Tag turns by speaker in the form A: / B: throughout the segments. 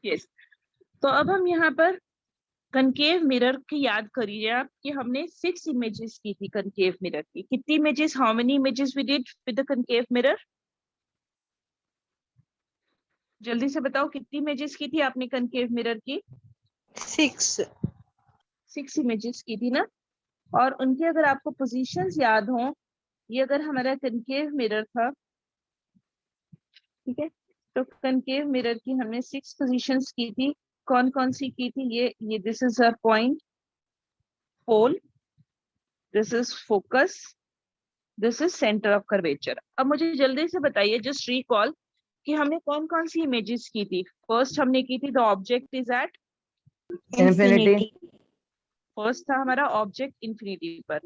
A: Yes. तो अब हम यहाँ पर कनकेव मिरर की याद करिए आप कि हमने 6 इमेजेस की थी कनकेव मिरर की। कितनी images, how many images we did with the concave mirror? जल्दी से बताओ कितनी इमेजेस की थी आपने कनकेव मिरर की? 6 इमेजेस की थी ना। और उनके अगर आपको पोजीशंस याद हो, ये अगर हमारा कनकेव मिरर था, ठीक है, तो कनकेव मिरर की हमने 6 पोजीशंस की थी। कौन कौन सी की थी? ये this is a point, pole, this is focus, this is centre of curvature. अब मुझे जल्दी से बताइए, जस्ट रिकॉल कि हमने कौन कौन सी इमेजेस की थी। फर्स्ट हमने की थी the object is at
B: infinity.
A: First था हमारा ऑब्जेक्ट इंफिनिटी पर।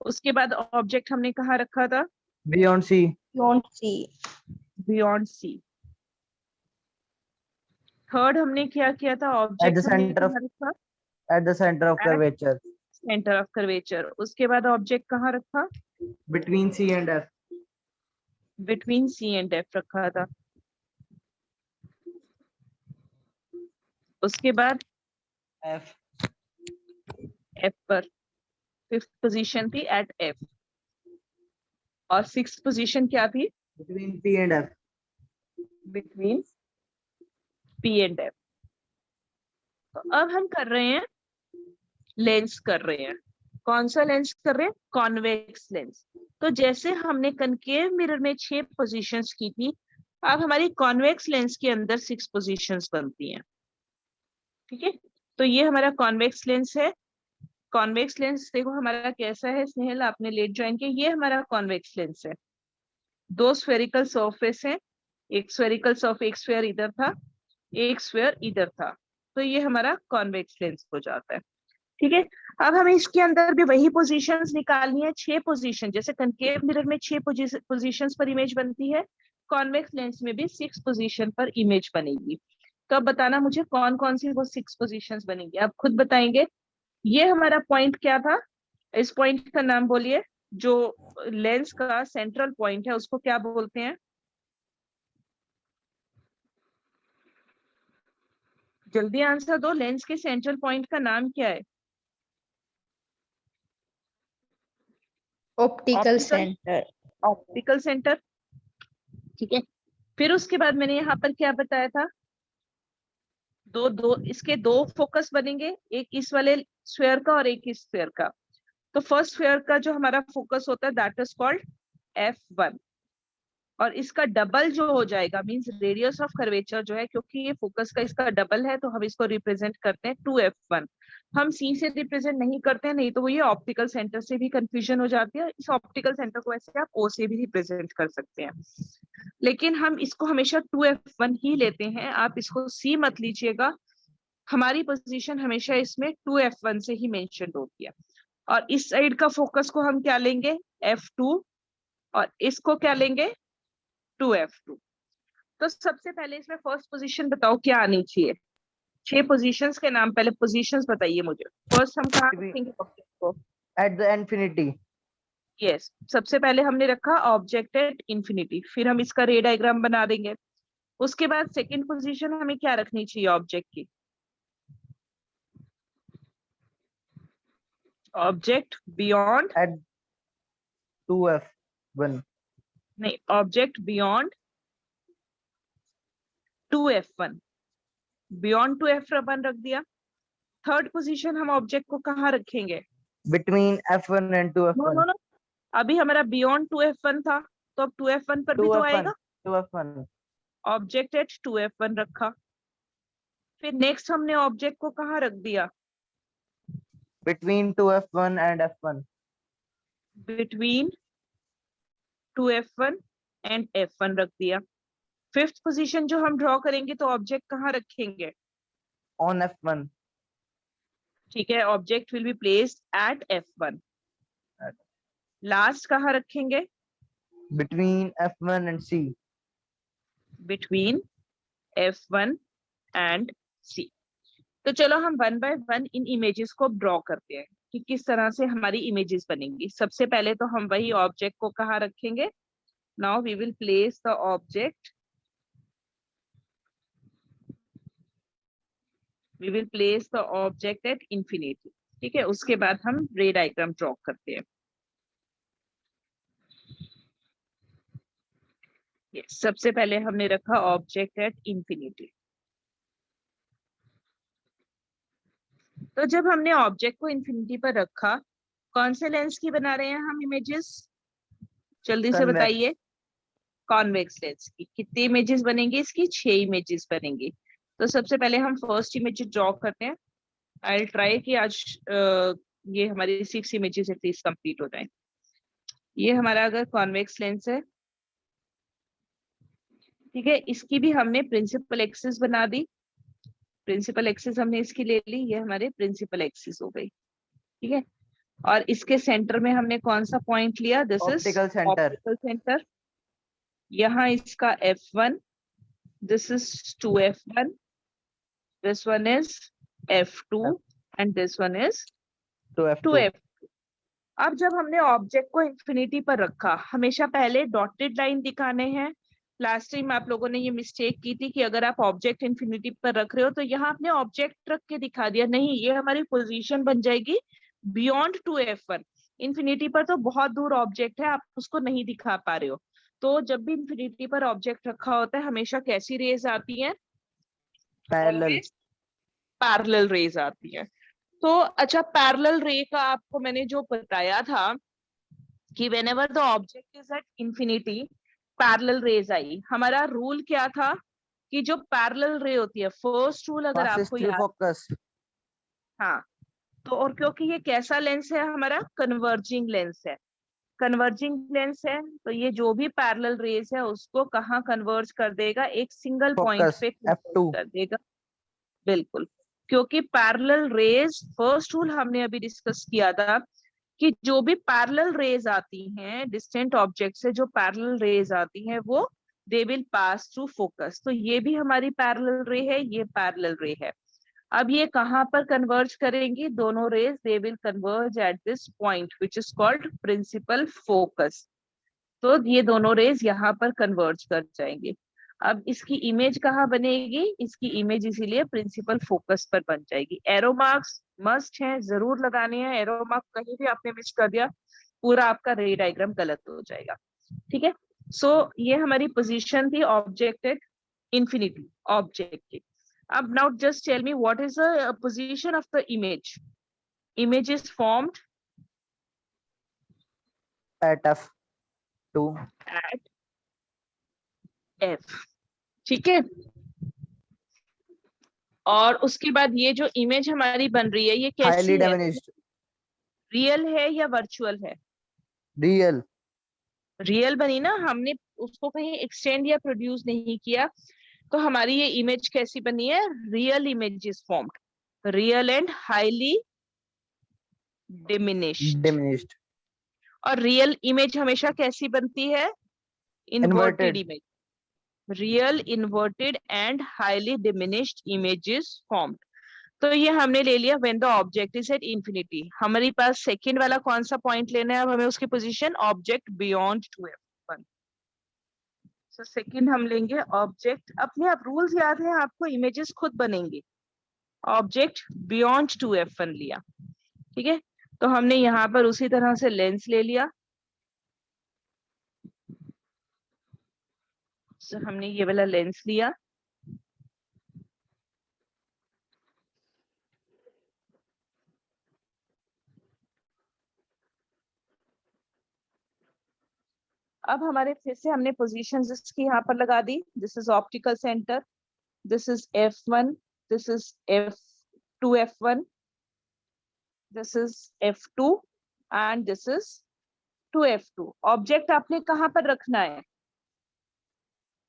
A: उसके बाद ऑब्जेक्ट हमने कहाँ रखा था?
B: Beyond C.
A: Beyond C. Third हमने क्या किया था?
B: एट द
A: ऑब्जेक्ट हमने
B: सेंटर ऑफ
A: कहाँ रखा?
B: At the centre of
A: at
B: curvature.
A: Centre of curvature. उसके बाद ऑब्जेक्ट कहाँ रखा?
B: Between C and F.
A: Between C and F रखा था। उसके बाद
B: एफ।
A: एफ पर। फिफ्थ पोजीशन थी एट एफ। और सिक्स्थ पोजीशन क्या थी?
B: Between P and F.
A: Between P and F. तो अब हम कर रहे हैं लेंस कर रहे हैं। कौन सा लेंस कर रहे हैं? Convex lens. तो जैसे हमने कनकेव मिरर में 6 पोजीशंस की थी, अब हमारी कॉन्वेक्स लेंस के अंदर 6 पोजीशंस बनती हैं। ठीक है, तो ये हमारा कॉन्वेक्स लेंस है। कॉन्वेक्स लेंस देखो हमारा कैसा है स्नेहल, आपने लेट ज्वाइन किया। ये हमारा कॉन्वेक्स लेंस है। 2 स्फेरिकल सरफेस है, एक स्फेरिकल सरफेस, एक स्फेयर इधर था, एक स्फेयर इधर था। तो ये हमारा कॉन्वेक्स लेंस हो जाता है। ठीक है, अब हमें इसके अंदर भी वही पोजीशंस निकालनी है। 6 पोजीशन, जैसे कनकेव मिरर में 6 पोजीशंस पर इमेज बनती है, कॉन्वेक्स लेंस में भी 6 पोजीशन पर इमेज बनेगी। तो अब बताना मुझे कौन कौन सी वो 6 पोजीशंस बनेंगी, आप खुद बताएंगे। ये हमारा पॉइंट क्या था? इस पॉइंट का नाम बोलिए। जो लेंस का सेंट्रल पॉइंट है उसको क्या बोलते हैं? जल्दी आंसर दो, लेंस के सेंट्रल पॉइंट का नाम क्या है?
C: Optical centre.
A: Optical centre. ठीक है, फिर उसके बाद मैंने यहाँ पर क्या बताया था? इसके 2 फोकस बनेंगे, एक इस वाले स्फेयर का और एक इस स्फेयर का। तो फर्स्ट स्फेयर का जो हमारा फोकस होता है दैट इज कॉल्ड F1। और इसका डबल जो हो जाएगा, मींस रेडियस ऑफ कर्वेचर जो है, क्योंकि ये फोकस का इसका डबल है तो हम इसको रिप्रेजेंट करते हैं 2F1। हम C से रिप्रेजेंट नहीं करते हैं, नहीं तो वो ये ऑप्टिकल सेंटर से भी कंफ्यूजन हो जाती है। इस ऑप्टिकल सेंटर को ऐसे आप O से भी रिप्रेजेंट कर सकते हैं, लेकिन हम इसको हमेशा 2F1 ही लेते हैं। आप इसको C मत लीजिएगा, हमारी पोजीशन हमेशा इसमें 2F1 से ही मेंशन होती है। और इस साइड का फोकस को हम क्या लेंगे? F2। और इसको क्या लेंगे? 2F2। तो सबसे पहले इसमें फर्स्ट पोजीशन बताओ क्या आनी चाहिए? 6 पोजीशंस के नाम, पहले पोजीशंस बताइए मुझे। फर्स्ट हम कहाँ रखेंगे ऑब्जेक्ट को?
B: At the infinity.
A: यस, सबसे पहले हमने रखा ऑब्जेक्ट एट इंफिनिटी, फिर हम इसका रे डायग्राम बना देंगे। उसके बाद सेकंड पोजीशन हमें क्या रखनी चाहिए ऑब्जेक्ट की? Object beyond,
B: at 2F1।
A: नहीं, object beyond 2F1। Beyond 2F1 रख दिया। थर्ड पोजीशन हम ऑब्जेक्ट को कहाँ रखेंगे?
B: Between F1 and
A: no
B: 2F1।
A: No no, अभी हमारा बियॉन्ड 2F1 था, तो अब 2F1 पर भी तो
B: 2F1।
A: आएगा।
B: 2F1।
A: ऑब्जेक्ट एट 2F1 रखा। फिर नेक्स्ट हमने ऑब्जेक्ट को कहाँ रख दिया?
B: Between 2F1 and F1।
A: Between 2F1 and F1 रख दिया। फिफ्थ पोजीशन जो हम ड्रॉ करेंगे तो ऑब्जेक्ट कहाँ रखेंगे?
B: On F1।
A: ठीक है, object will be placed at F1। Last कहाँ रखेंगे?
B: Between F1 and C।
A: Between F1 and C। तो चलो हम 1 बाय 1 इन इमेजेस को ड्रॉ करते हैं कि किस तरह से हमारी इमेजेस बनेंगी। सबसे पहले तो हम वही ऑब्जेक्ट को कहाँ रखेंगे? Now we will place the object we will place the object at infinity. ठीक है, उसके बाद हम रे डायग्राम ड्रॉ करते हैं। सबसे पहले हमने रखा ऑब्जेक्ट एट इंफिनिटी। तो जब हमने ऑब्जेक्ट को इंफिनिटी पर रखा, कौन से लेंस की बना रहे हैं हम इमेजेस, जल्दी से
B: Convex.
A: बताइए। कॉन्वेक्स लेंस की। कितनी इमेजेस बनेंगी इसकी? 6 इमेजेस बनेंगी। तो सबसे पहले हम फर्स्ट इमेज ड्रॉ करते हैं। आई ट्राई कि आज ये हमारी 6 इमेजेस एटलीस्ट कंप्लीट हो जाए। ये हमारा अगर कॉन्वेक्स लेंस है, ठीक है, इसकी भी हमने प्रिंसिपल एक्सिस बना दी। प्रिंसिपल एक्सिस हमने इसकी ले ली, ये हमारे प्रिंसिपल एक्सिस हो गई। ठीक है, और इसके सेंटर में हमने कौन सा पॉइंट लिया? This is
B: Optical center.
A: Optical centre. यहाँ इसका F1, this is 2F1, this one is F2 and this one is
B: To F2.
A: 2F। अब जब हमने ऑब्जेक्ट को इंफिनिटी पर रखा, हमेशा पहले डॉटेड लाइन दिखाने हैं। लास्ट टाइम आप लोगों ने ये मिस्टेक की थी कि अगर आप ऑब्जेक्ट इंफिनिटी पर रख रहे हो तो यहाँ आपने ऑब्जेक्ट रख के दिखा दिया। नहीं, ये हमारी पोजीशन बन जाएगी बियॉन्ड 2F1। इंफिनिटी पर तो बहुत दूर ऑब्जेक्ट है, आप उसको नहीं दिखा पा रहे हो। तो जब भी इंफिनिटी पर ऑब्जेक्ट रखा होता है, हमेशा कैसी रेज आती है?
B: Parallel.
A: पैरेलल रेज आती है। तो अच्छा, पैरेलल रे का आपको मैंने जो बताया था कि whenever the object is at infinity, parallel rays आई। हमारा रूल क्या था कि जो पैरेलल रे होती है, फर्स्ट रूल अगर
B: Passes
A: आपको
B: through
A: याद,
B: focus.
A: हाँ, तो और क्योंकि ये कैसा लेंस है, हमारा कन्वर्जिंग लेंस है। कन्वर्जिंग लेंस है तो ये जो भी पैरेलल रेज है उसको कहाँ कन्वर्ज कर देगा? एक सिंगल पॉइंट
B: Focus.
A: पे कन्वर्ज
B: F2.
A: कर देगा। बिल्कुल, क्योंकि पैरेलल रेज, फर्स्ट रूल हमने अभी डिस्कस किया था कि जो भी पैरेलल रेज आती हैं डिस्टेंट ऑब्जेक्ट से, जो पैरेलल रेज आती हैं वो they will pass through focus. तो ये भी हमारी पैरेलल रे है, ये पैरेलल रे है। अब ये कहाँ पर कन्वर्ज करेंगी? दोनों rays they will converge at this point which is called principal focus. तो ये दोनों रेज यहाँ पर कन्वर्ज कर जाएंगे। अब इसकी इमेज कहाँ बनेगी? इसकी इमेज इसीलिए प्रिंसिपल फोकस पर बन जाएगी। एरो मार्क्स मस्ट है, जरूर लगाने हैं। एरो मार्क कहीं भी आपने मिस कर दिया, पूरा आपका रे डायग्राम गलत हो जाएगा। ठीक है, सो ये हमारी पोजीशन थी ऑब्जेक्ट एट इंफिनिटी, ऑब्जेक्ट की। अब now just tell me what is the position of the image. Image is formed
B: At F2.
A: At F। ठीक है, और उसके बाद ये जो इमेज हमारी बन रही है ये कैसी
B: Highly
A: है?
B: diminished.
A: रियल है या वर्चुअल है?
B: Real.
A: रियल बनी ना, हमने उसको कहीं एक्सटेंड या प्रोड्यूस नहीं किया। तो हमारी ये इमेज कैसी बनी है? Real image is formed. Real and highly diminished.
B: Diminished.
A: और रियल इमेज हमेशा कैसी बनती है? Inverted
B: Inverted.
A: Image. Real, inverted and highly diminished images formed. तो ये हमने ले लिया when the object is at infinity. हमारे पास सेकंड वाला कौन सा पॉइंट लेना है? अब हमें उसकी position object beyond 2F1। So second हम लेंगे ऑब्जेक्ट, अपने आप रूल्स याद है आपको, इमेजेस खुद बनेंगे। ऑब्जेक्ट बियॉन्ड 2F1 लिया। ठीक है, तो हमने यहाँ पर उसी तरह से लेंस ले लिया। सो हमने ये वाला लेंस लिया। अब हमारे फिर से हमने पोजीशन इसकी यहाँ पर लगा दी। This is optical centre, this is F1, this is F2F1, this is F2 and this is 2F2। Object आपने कहाँ पर रखना है?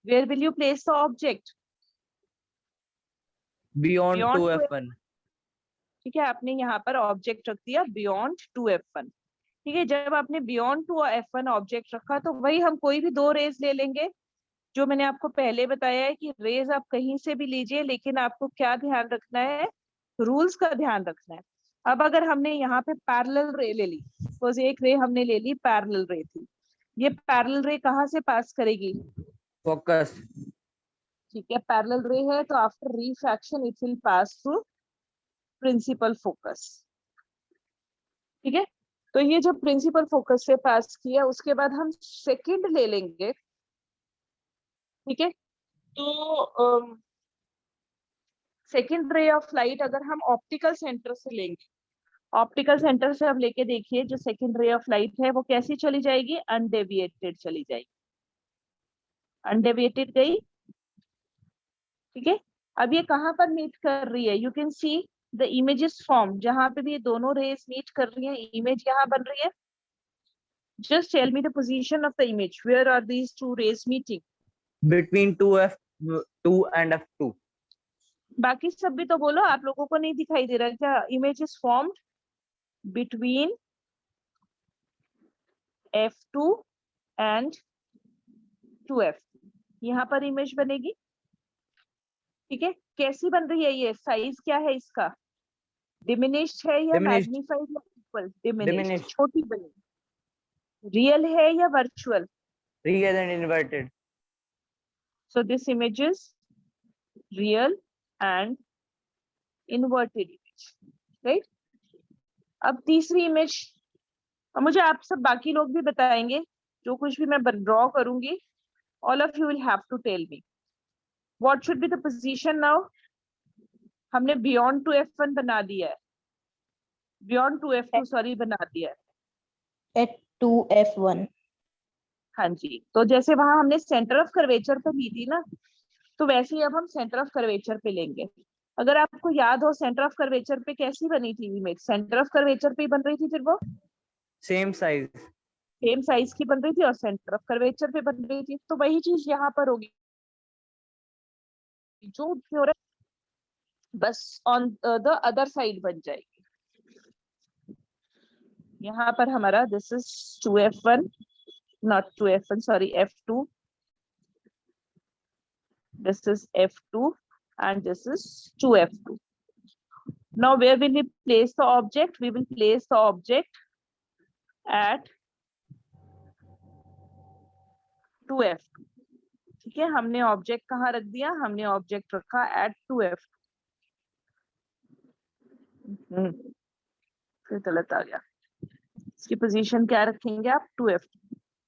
A: Where will you place the object?
B: Beyond
A: beyond
B: 2F1.
A: ठीक है, आपने यहाँ पर ऑब्जेक्ट रख दिया बियॉन्ड 2F1। ठीक है, जब आपने बियॉन्ड 2F1 ऑब्जेक्ट रखा तो वही हम कोई भी दो रेज ले लेंगे। जो मैंने आपको पहले बताया है कि रेज आप कहीं से भी लीजिए, लेकिन आपको क्या ध्यान रखना है? रूल्स का ध्यान रखना है। अब अगर हमने यहाँ पे पैरेलल रे ले ली, सपोज एक रे हमने ले ली, पैरेलल रे थी, ये पैरेलल रे कहाँ से पास करेगी?
B: Focus.
A: ठीक है, पैरेलल रे है तो after refraction it will pass through principal focus. ठीक है, तो ये जब प्रिंसिपल फोकस से पास किया उसके बाद हम सेकंड ले लेंगे। ठीक है, तो सेकंड रे ऑफ लाइट अगर हम ऑप्टिकल सेंटर से लेंगे, ऑप्टिकल सेंटर से अब लेके देखिए जो सेकंड रे ऑफ लाइट है वो कैसी चली जाएगी, अनडेविएटेड चली जाएगी, अनडेविएटेड गई। ठीक है, अब ये कहां पर मीट कर रही है, you can see the images form, जहां पे भी ये दोनों रेस मीट कर रही है, इमेज यहाँ बन रही है। Just tell me the position of the image, where are these two rays meeting?
B: Between 2F2 and F2.
A: बाकी सब भी तो बोलो, आप लोगों को नहीं दिखाई दे रहा क्या? Image is formed between F2 and 2F, यहाँ पर इमेज बनेगी। ठीक है, कैसी बन रही है ये, साइज क्या है इसका, डिमिनिश्ड है या
B: Diminished.
A: मैग्नीफाइड या इक्वल? Diminished,
B: Diminished.
A: छोटी बनी। रियल है या virtual?
B: Real and inverted.
A: So this image is real and inverted image, right? अब तीसरी इमेज, अब मुझे आप सब बाकी लोग भी बताएंगे, जो कुछ भी मैं ड्रॉ करूंगी, all of you will have to tell me what should be the position now. हमने beyond to F1 बना दिया है, beyond to F2 सॉरी बना दिया है,
C: at 2F1.
A: हाँ जी। तो जैसे वहां हमने सेंटर ऑफ कर्वेचर पे ली थी ना, तो वैसे ही अब हम सेंटर ऑफ कर्वेचर पे लेंगे। अगर आपको याद हो सेंटर ऑफ कर्वेचर पे कैसी बनी थी इमेज, सेंटर ऑफ कर्वेचर पे ही बन रही थी, फिर वो
B: Same size.
A: सेम साइज की बन रही थी और सेंटर ऑफ कर्वेचर पे बन रही थी, तो वही चीज यहाँ पर होगी, जो हो रहा है बस ऑन द अदर साइड बन जाएगी। यहाँ पर हमारा this is 2F1, not 2F1, sorry, F2. This is F2 and this is 2F2. Now where will we place the object? We will place the object at 2F2. ठीक है, हमने object कहाँ रख दिया, हमने ऑब्जेक्ट रखा at 2F2। फिर गलत आ गया, इसकी पोजीशन क्या रखेंगे आप, 2F2।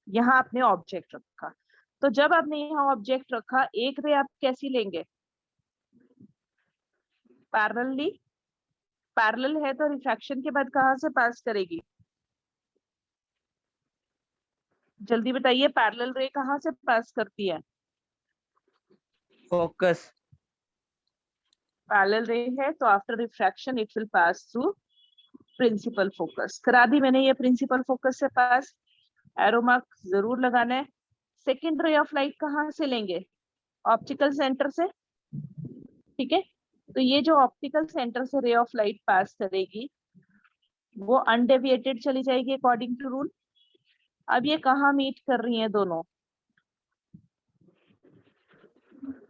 A: यहाँ आपने ऑब्जेक्ट रखा, तो जब आपने यहाँ ऑब्जेक्ट रखा, एक रे आप कैसी लेंगे, पैरेलली, पैरेलल है तो रिफ्रैक्शन के बाद कहाँ से पास करेगी, जल्दी बताइए, पैरेलल रे कहाँ से पास करती है?
B: Focus.
A: पैरेलल रे है तो after refraction it will pass through principal focus. करा दी मैंने ये प्रिंसिपल फोकस से पास, एरो मार्क जरूर लगाना है। सेकेंड रे ऑफ लाइट कहाँ से लेंगे, ऑप्टिकल सेंटर से। ठीक है, तो ये जो ऑप्टिकल सेंटर से रे ऑफ लाइट पास करेगी वो अनडेविएटेड चली जाएगी अकॉर्डिंग टू रूल। अब ये कहाँ मीट कर रही हैं दोनों,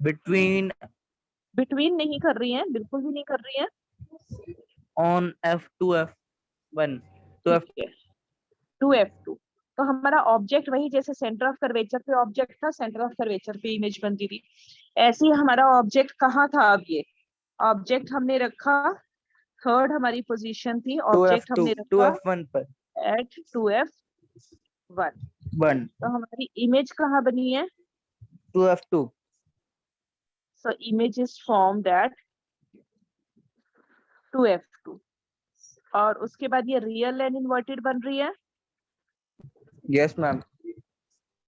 B: Between
A: बिटवीन नहीं कर रही हैं, बिल्कुल भी नहीं कर रही हैं।
B: on F2F1 to F.
A: 2F2, तो हमारा ऑब्जेक्ट वही जैसे सेंटर ऑफ कर्वेचर पे ऑब्जेक्ट था, सेंटर ऑफ कर्वेचर पे इमेज बनती थी, ऐसे ही हमारा ऑब्जेक्ट कहाँ था, अब ये ऑब्जेक्ट हमने रखा, थर्ड हमारी पोजीशन थी, ऑब्जेक्ट हमने
B: 2F2
A: रखा2F1
B: पर
A: एट 2F1।
B: 1
A: तो हमारी इमेज कहाँ बनी है,
B: 2F2.
A: So image is formed at 2F2, और उसके बाद ये रियल एंड इन्वर्टेड बन रही है,
B: Yes ma'am.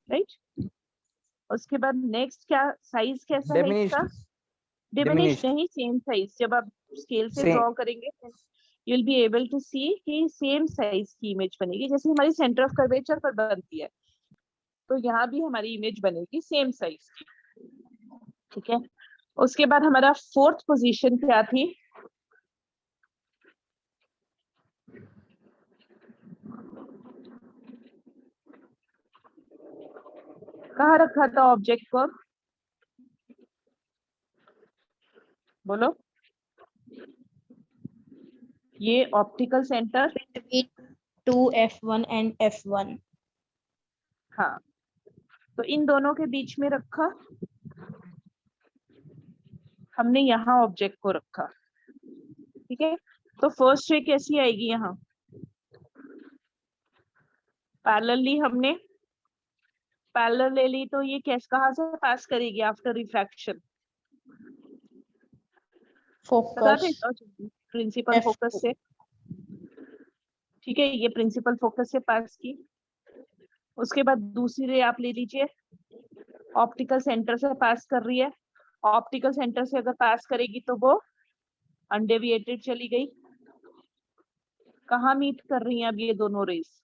A: राइट। उसके बाद नेक्स्ट क्या, साइज कैसा है
B: Diminished.
A: इसका, डिमिनिश
B: Diminished.
A: नहीं, सेम साइज। जब आप स्केल से
B: Same.
A: ड्रॉ करेंगे you will be able to see कि सेम साइज की इमेज बनेगी, जैसे हमारी सेंटर ऑफ कर्वेचर पर बनती है, तो यहाँ भी हमारी इमेज बनेगी सेम साइज की। ठीक है, उसके बाद हमारा फोर्थ पोजीशन क्या थी, कहाँ रखा था ऑब्जेक्ट को, बोलो। ये optical centre,
C: Between 2F1 and F1.
A: हाँ, तो इन दोनों के बीच में रखा, हमने यहाँ ऑब्जेक्ट को रखा। ठीक है, तो फर्स्ट रे कैसी आएगी यहाँ, पैरेलली हमने पैरेलल ले ली, तो ये कैसे कहाँ से पास करेगी आफ्टर रिफ्रैक्शन, बता
C: Focus.
A: दें प्रिंसिपल फोकस
C: F2.
A: से। ठीक है, ये प्रिंसिपल फोकस से पास की। उसके बाद दूसरी रे आप ले लीजिए, ऑप्टिकल सेंटर से पास कर रही है, ऑप्टिकल सेंटर से अगर पास करेगी तो वो अनडेविएटेड चली गई। कहाँ मीट कर रही हैं अब ये दोनों race,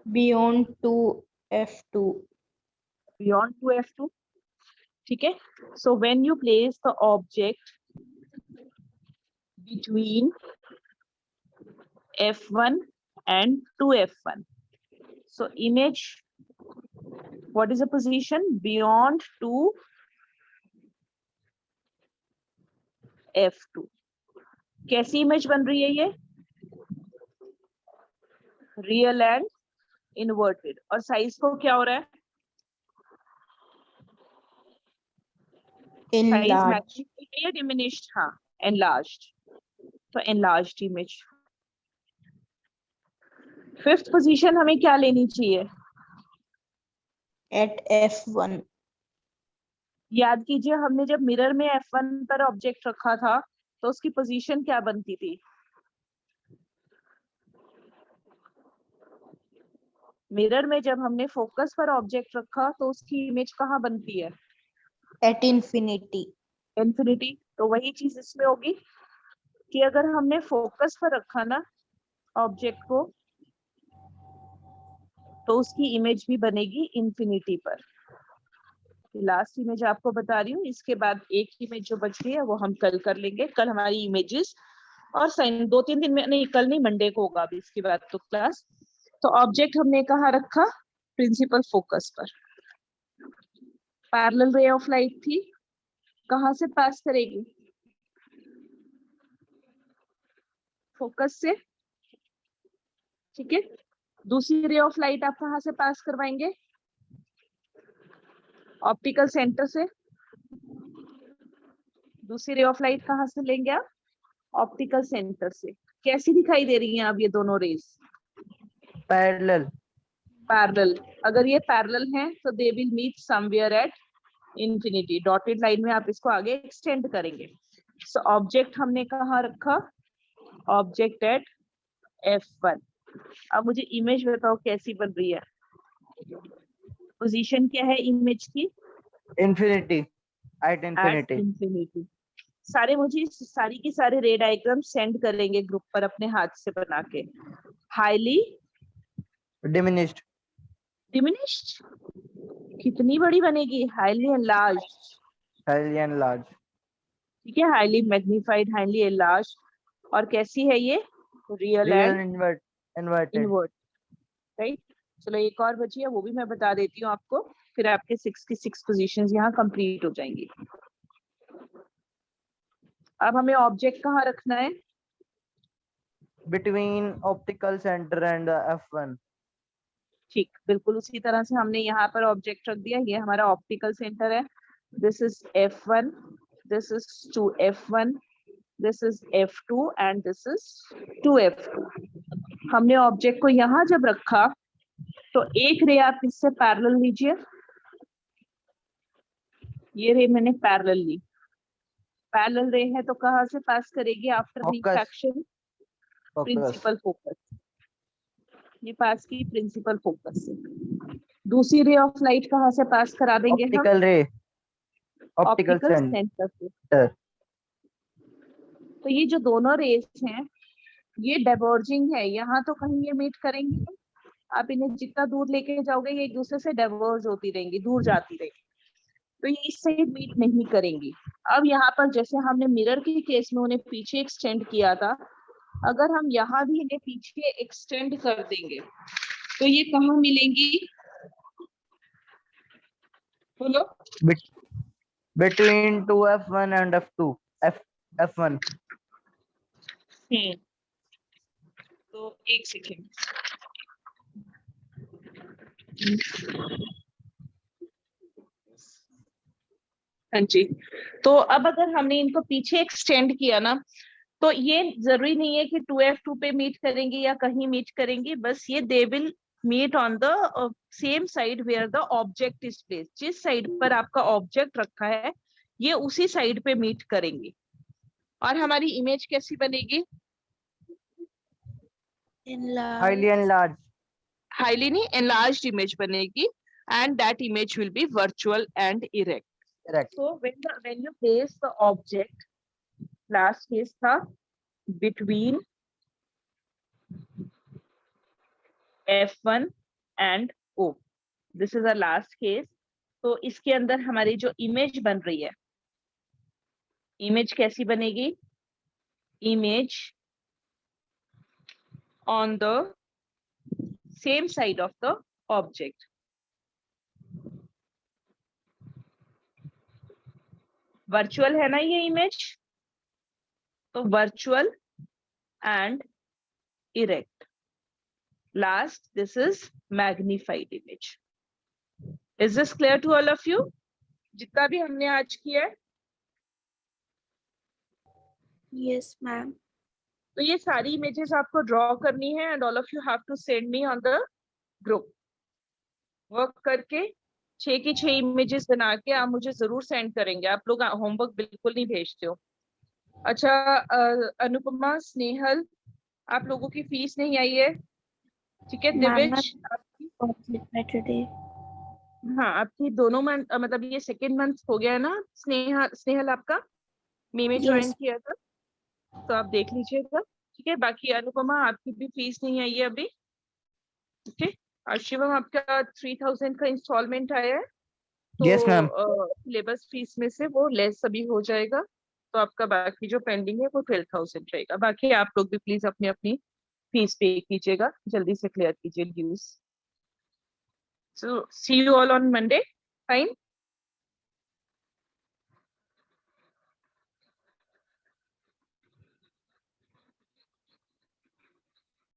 C: Beyond 2F2.
A: Beyond 2f2। ठीक है, so when you place the object between f1 and 2f1, so image, what is the position beyond 2f2, कैसी इमेज बन रही है ये, रियल एंड इन्वर्टेड, और साइज को क्या हो रहा है, साइज
C: Enlarged.
A: मैचिंग या डिमिनिश्ड, हाँ एनलार्ज्ड, तो एनलार्ज्ड इमेज। फिफ्थ पोजीशन हमें क्या लेनी चाहिए,
C: At F1.
A: याद कीजिए हमने जब मिरर में f1 पर ऑब्जेक्ट रखा था तो उसकी पोजीशन क्या बनती थी, मिरर में जब हमने फोकस पर ऑब्जेक्ट रखा तो उसकी इमेज कहाँ बनती है,
C: At infinity.
A: इंफिनिटी। तो वही चीज इसमें होगी कि अगर हमने फोकस पर रखा ना ऑब्जेक्ट को, तो उसकी इमेज भी बनेगी इंफिनिटी पर। लास्ट इमेज आपको बता रही हूँ, इसके बाद एक इमेज जो बच गई है वो हम कल कर लेंगे। कल हमारी इमेजेस और साइन 2-3 दिन में, नहीं कल नहीं मंडे को होगा अभी इसके बाद तो क्लास। तो ऑब्जेक्ट हमने कहाँ रखा, प्रिंसिपल फोकस पर, पैरेलल रे ऑफ लाइट थी, कहाँ से पास करेगी, फोकस से। ठीक है, दूसरी रे ऑफ लाइट आप कहाँ से पास करवाएंगे, ऑप्टिकल सेंटर से। दूसरी रे ऑफ लाइट कहाँ से लेंगे आप, ऑप्टिकल सेंटर से। कैसी दिखाई दे रही हैं अब ये दोनों रेस,
B: पैरेलल।
A: पैरेलल। अगर ये पैरेलल हैं तो they will meet somewhere at infinity, dotted line में आप इसको आगे एक्सटेंड करेंगे। सो ऑब्जेक्ट हमने कहाँ रखा, ऑब्जेक्ट एट f1। अब मुझे इमेज बताओ कैसी बन रही है, पोजीशन क्या है इमेज की,
B: infinity, at
A: at
B: infinity.
A: Infinity. सारे मुझे सारी की सारे रे डायग्राम सेंड करेंगे ग्रुप पर अपने हाथ से बना के। Highly
B: diminished.
A: डिमिनिश्ड कितनी बड़ी बनेगी, हाईली एनलार्ज्ड।
B: Highly enlarge.
A: ठीक है, हाईली मैग्नीफाइड, हाईली एनलार्ज्ड। और कैसी है ये, real
B: real
A: and
B: inverted.
A: Invert, right. चलो एक और बची है, वो भी मैं बता देती हूँ आपको, फिर आपके 6 की 6 पोजीशंस यहाँ कंप्लीट हो जाएंगी। अब हमें ऑब्जेक्ट कहाँ रखना है,
B: between optical centre and f1।
A: ठीक, बिल्कुल उसी तरह से हमने यहाँ पर ऑब्जेक्ट रख दिया, ये हमारा ऑप्टिकल सेंटर है। This is f1, this is 2f1, this is f2 and this is 2f2। हमने ऑब्जेक्ट को यहाँ जब रखा तो एक रे आप इससे पैरेलल लीजिए, ये रे मैंने पैरेलल ली, पैरेलल रे है तो कहाँ से पास करेगी after
B: focus.
A: Refraction,
B: focus.
A: Principal focus, ये पास की प्रिंसिपल फोकस से। दूसरी रे ऑफ लाइट कहाँ से पास करा देंगे हम,
B: ऑप्टिकल रे, ऑप्टिकल
A: ऑप्टिकल
B: सेंटर।
A: सेंटर से। तो ये जो दोनों रेस हैं ये डाइवर्जिंग है, यहाँ तो कहीं ये मीट करेंगी नहीं। आप इन्हें जितना दूर लेके जाओगे ये एक दूसरे से डाइवर्ज होती रहेंगी, दूर जाती रहेंगी, तो ये इससे मीट नहीं करेंगी। अब यहाँ पर जैसे हमने मिरर के केस में उन्हें पीछे एक्सटेंड किया था, अगर हम यहाँ भी इन्हें पीछे एक्सटेंड कर देंगे तो ये कहाँ मिलेंगी, बोलो।
B: Between 2f1 and f2। f1।
A: तो एक सेकेंड, हाँ जी, तो अब अगर हमने इनको पीछे एक्सटेंड किया ना, तो ये जरूरी नहीं है कि 2F2 पे मीट करेंगे या कहीं मीट करेंगे, बस ये they will meet on the same side where the object is place. जिस साइड पर आपका ऑब्जेक्ट रखा है ये उसी साइड पे मीट करेंगे। और हमारी इमेज कैसी बनेगी?
B: Highly enlarged.
A: हाईली नहीं, enlarged इमेज बनेगी, and that image will be virtual and erect.
B: Correct.
A: So when you place the object, last case था between F1 and O. This is the last case. तो इसके अंदर हमारी जो image बन रही है, इमेज कैसी बनेगी? Image on the same side of the object. Virtual है ना ये इमेज, तो virtual and erect. Last, this is magnified image. Is this clear to all of you? जितना भी हमने आज किया है,
C: Yes, ma'am.
A: तो ये सारी इमेजेस आपको ड्रॉ करनी है and all of you have to send me on the group. Work करके 6 की 6 इमेजेस बना के आप मुझे जरूर सेंड करेंगे। आप लोग होमवर्क बिल्कुल नहीं भेजते हो। अच्छा, अनुपमा, स्नेहल, आप लोगों की फीस नहीं आई है, ठीक है?
C: Ma'am,
A: Divij,
C: Saturday.
A: हाँ, आपकी दोनों मंथ, मतलब ये सेकेंड मंथ हो गया है ना? स्नेहल आपका मई में ज्वाइन
C: Yes.
A: किया था, तो आप देख लीजिएगा, ठीक है? बाकी अनुपमा, आपकी भी फीस नहीं आई है अभी, ठीक है? और शिवम, आपका 3000 का इंस्टॉलमेंट आया है, तो
B: Yes, ma'am.
A: सिलेबस फीस में से वो लेस अभी हो जाएगा, तो आपका बाकी जो पेंडिंग है वो 12,000 रहेगा। बाकी आप लोग भी प्लीज अपनी अपनी फीस पे कीजिएगा, जल्दी से क्लियर कीजिए dues. So see you all on Monday. Fine.